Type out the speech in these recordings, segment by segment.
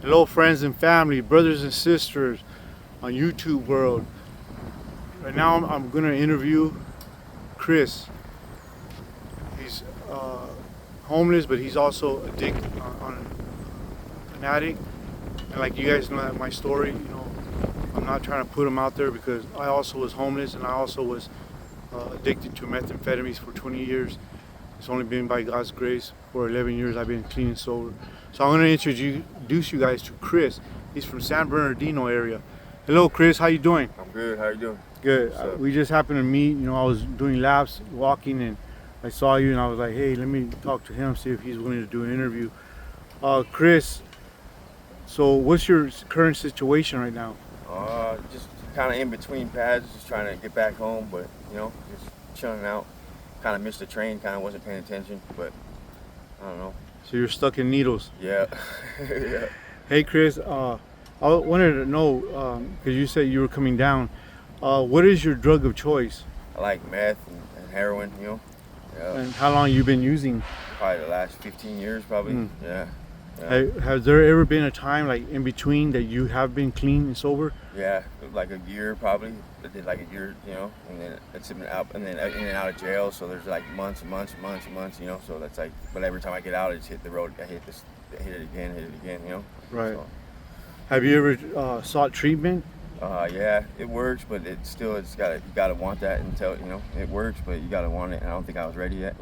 Hello, friends and family, brothers and sisters on YouTube world. Right now, I'm gonna interview Chris. He's homeless, but he's also an addict. And like you guys know that my story, I'm not trying to put him out there because I also was homeless and I also was addicted to methamphetamines for 20 years. It's only been by God's grace for 11 years I've been clean and sober. So I'm going to introduce you guys to Chris. He's from San Bernardino area. Hello, Chris. How you doing? I'm good. How you doing? Good. We just happened to meet. I was doing laps, walking, and I saw you, and I was like, hey, let me talk to him, see if he's willing to do an interview. Chris, so what's your current situation right now? Just kind of in between pads, just trying to get back home, but just chilling out. Kind of missed the train, kind of wasn't paying attention, but I don't know. So you're stuck in Needles. Yeah. Yeah. Hey, Chris, I wanted to know, because you said you were coming down, what is your drug of choice? I like meth and heroin, Yeah. And how long you been using? Probably the last 15 years, probably. Yeah. Has there ever been a time like in between that you have been clean and sober? Yeah, like a year probably. I did like a year, and then it's been out and then in and out of jail. So there's like months and months and months and months, So that's like, but every time I get out, I just hit the road. I hit it again, Right. So, Have you ever sought treatment? Yeah, it works, but you gotta want that until it works, but you gotta want it. And I don't think I was ready yet,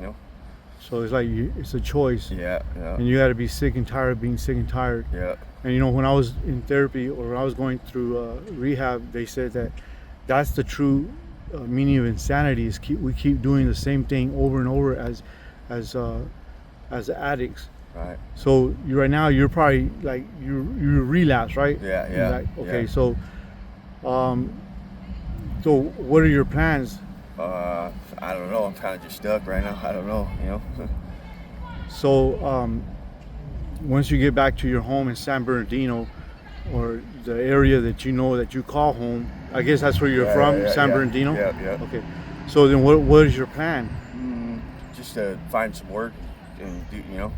So it's like it's a choice. Yeah. And you got to be sick and tired of being sick and tired. Yeah. And when I was in therapy or when I was going through rehab, they said that that's the true meaning of insanity is we keep doing the same thing over and over as addicts. Right. So right now you're probably like you relapse, right? Yeah. Yeah. Like, okay. Yeah. So what are your plans? I don't know. I'm kind of just stuck right now. I don't know. So once you get back to your home in San Bernardino, or the area that you call home, I guess that's where you're from, San Bernardino. Yeah. Okay. So then, what is your plan? Just to find some work and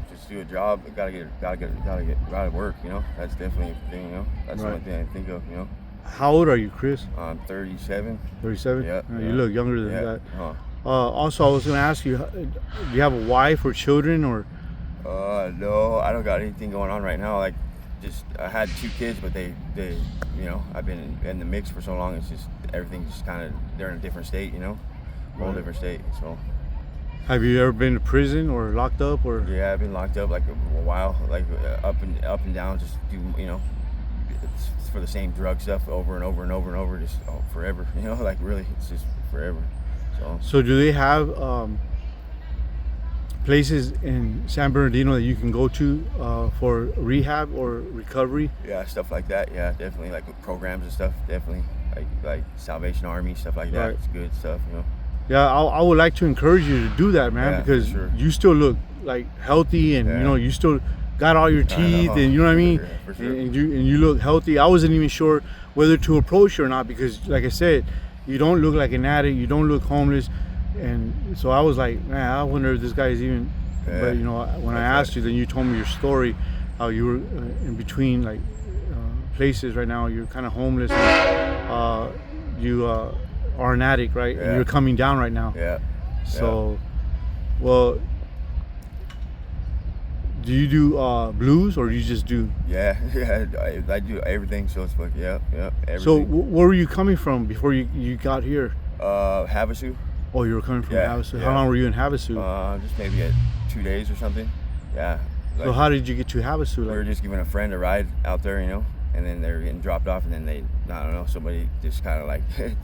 just do a job. Gotta get right to work. That's definitely a thing. That's the only thing I think of. How old are you, Chris? I'm 37. 37. Yeah. You look younger than that. Huh. Also, I was going to ask you, do you have a wife or children or? No, I don't got anything going on right now. Like, just I had 2 kids, but they I've been in the mix for so long. It's just everything's just kind of they're in a different state, whole different state. So. Have you ever been to prison or locked up or? Yeah, I've been locked up like a while, like up and down, just do it's for the same drug stuff over and over and over and over, just forever. Like really, it's just forever. So do they have places in San Bernardino that you can go to for rehab or recovery? Yeah, stuff like that. Yeah, definitely, like with programs and stuff. Definitely, like Salvation Army stuff like that. Right. It's good stuff. Yeah, I would like to encourage you to do that, man, Yeah, because sure. you still look like healthy, and you still got all your teeth, and you know what I mean. Yeah, for sure. And you look healthy. I wasn't even sure whether to approach you or not because, like I said, you don't look like an addict. You don't look homeless, and so I was like, man, I wonder if this guy is even. Yeah. But when I asked you, then you told me your story, how you were in between like places right now. You're kind of homeless, and you are an addict, right? Yeah. And you're coming down right now. Yeah. So, well, do you do blues or do you just do? Yeah. I do everything. So it's like everything. So where were you coming from before you got here? Havasu. Oh, you were coming from Havasu. Yeah. How long were you in Havasu? Just maybe 2 days or something. Yeah. So how did you get to Havasu? We were just giving a friend a ride out there, and then they were getting dropped off, and then I don't know, somebody just kind of like, I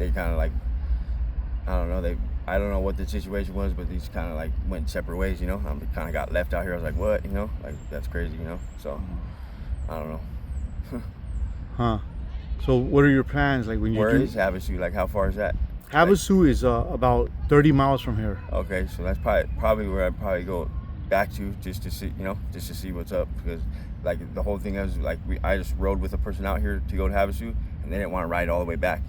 don't know, I don't know what the situation was, but these kind of like went separate ways, I kind of got left out here. I was like, what, like that's crazy, so I don't know. Huh. So what are your plans? Like when you Where is Havasu? Like how far is that? Havasu is about 30 miles from here. Okay, so that's probably where I'd probably go back to just to see what's up, because like the whole thing is like I just rode with a person out here to go to Havasu, and they didn't want to ride all the way back,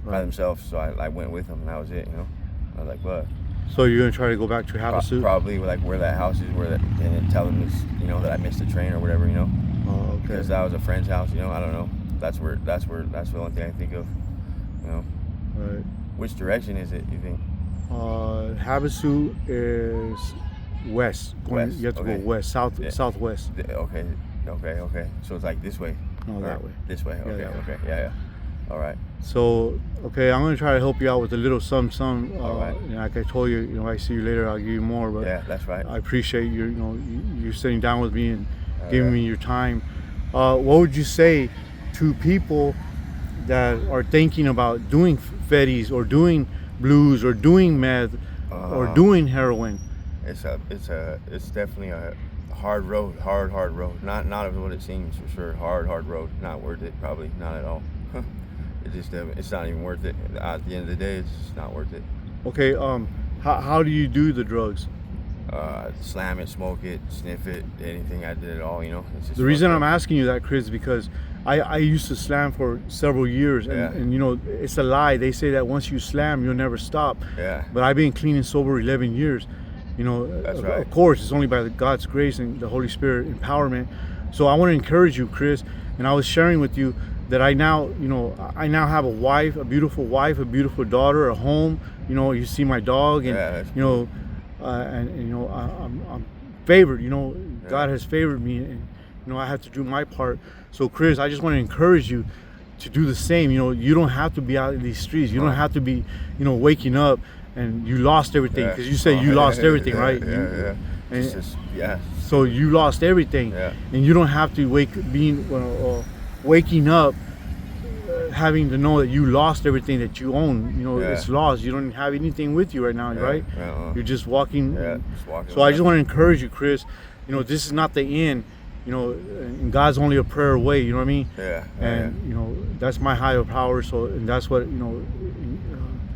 by themselves. So I went with them, and that was it. I was like, what? So you're gonna try to go back to Havasu? Probably like where that house is, and then tell them it's, that I missed the train or whatever. Oh, because that was a friend's house. You know, I don't know. That's the only thing I think of. You know. Right. Which direction is it, you think? Havasu is west. West, You have to okay. go west, southwest. Okay. So it's like this way. No, that way. This way. Okay. yeah. Okay. Yeah. All right. So, okay, I'm gonna try to help you out with a little some. All right. You know, like I told you, I see you later. I'll give you more. But Yeah, that's right. I appreciate you sitting down with me and giving yeah. me your time. What would you say to people that are thinking about doing fetties or doing blues or doing meth or doing heroin? It's definitely a hard road, hard road. Not what it seems, for sure. Hard road. Not worth it, probably not at all. It's not even worth it. At the end of the day, it's just not worth it. Okay, how do you do the drugs? Slam it, smoke it, sniff it, anything. I did it all, you know. It's just The reason I'm asking you that, Chris, is because I used to slam for several years, and you know, it's a lie. They say that once you slam, you'll never stop. Yeah. But I've been clean and sober 11 years. You know, That's right. Of course, it's only by God's grace and the Holy Spirit empowerment. So I want to encourage you, Chris, and I was sharing with you that I now have a wife, a beautiful daughter, a home. You know, you see my dog, and you know, and you know, I'm favored. You know, God has favored me, and you know, I have to do my part. So, Chris, I just want to encourage you to do the same. You know, you don't have to be out in these streets. You don't have to be, you know, waking up and you lost everything, because you say you lost everything, right? Yeah. So you lost everything, and you don't have to waking up having to know that you lost everything that you own. You know, it's lost. You don't have anything with you right now, right? You're just walking. So I just want to encourage you, Chris. You know, this is not the end. You know, and God's only a prayer away. You know what I mean? And you know, that's my higher power. So, and that's what, you know,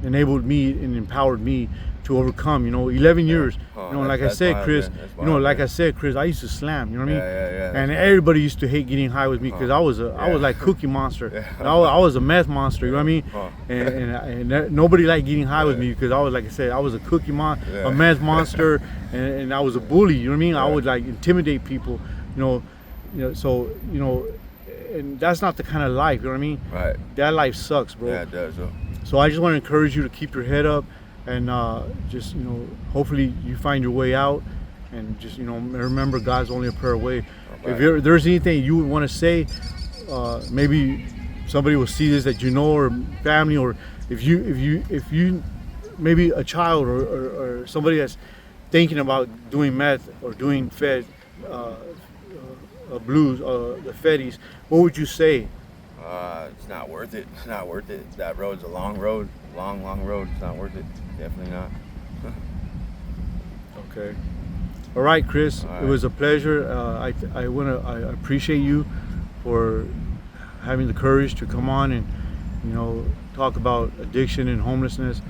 enabled me and empowered me to overcome. You know, 11 years. You know, like I said, Chris. You know, like I said, Chris, I used to slam. You know what I mean? And everybody used to hate getting high with me, because I was like Cookie Monster. I was a meth monster. You know what I mean? And nobody liked getting high with me, because I was, like I said, I was a cookie monster, a meth monster, and I was a bully. You know what I mean? I would like intimidate people. You know, so, you know, and that's not the kind of life. You know what I mean? Right. That life sucks, bro. Yeah, it does. So I just want to encourage you to keep your head up, and just, you know, hopefully you find your way out, and just, you know, remember, God's only a prayer away. Right. If there's anything you would want to say, maybe somebody will see this that you know, or family, or if you maybe a child or somebody that's thinking about doing meth or doing blues, the fetties, what would you say? It's not worth it. It's not worth it. That road's a long road, long road. It's not worth it. Definitely not. Okay. All right, Chris. All right. It was a pleasure. I appreciate you for having the courage to come on and, you know, talk about addiction and homelessness.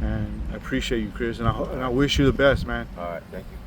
And I appreciate you, Chris. And I wish you the best, man. All right. Thank you.